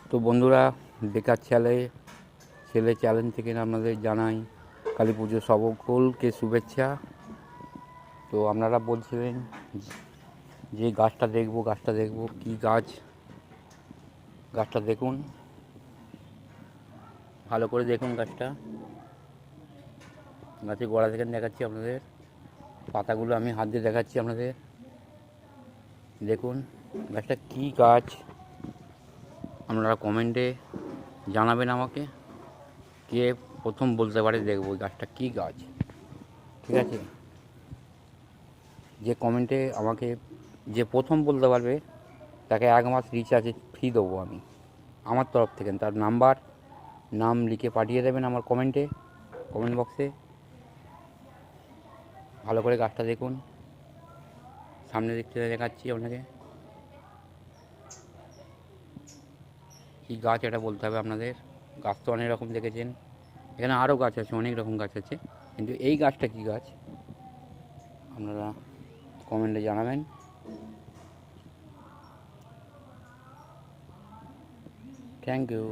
তো বন্ধুরা, বেকার ছেলে ছেলে চ্যালেঞ্জ থেকে আপনাদের জানাই কালী পুজোর সকলকে শুভেচ্ছা। তো আপনারা বলছিলেন যে গাছটা দেখব কী গাছ। গাছটা দেখুন, ভালো করে দেখুন গাছটা। গাছের গোড়া থেকে দেখাচ্ছি আপনাদের, পাতাগুলো আমি হাত দিয়ে দেখাচ্ছি আপনাদের। দেখুন গাছটা কী গাছ, আপনারা কমেন্টে জানাবেন আমাকে, কে প্রথম বলতে পারে। দেখবো গাছটা কী গাছ, ঠিক আছে? যে কমেন্টে আমাকে যে প্রথম বলতে পারবে তাকে 1 মাস রিচার্জ ফ্রি দেবো আমি আমার তরফ থেকে। তার নাম লিখে পাঠিয়ে দেবেন আমার কমেন্ট বক্সে। ভালো করে গাছটা দেখুন, সামনে দিক থেকে দেখাচ্ছি আপনাকে কী গাছ এটা বলতে হবে আপনাদের। গাছ তো অনেক রকম দেখেছেন, এখানে আরও গাছ আছে, অনেক রকম গাছ আছে, কিন্তু এই গাছটা কী গাছ আপনারা কমেন্টে জানাবেন। Thank you.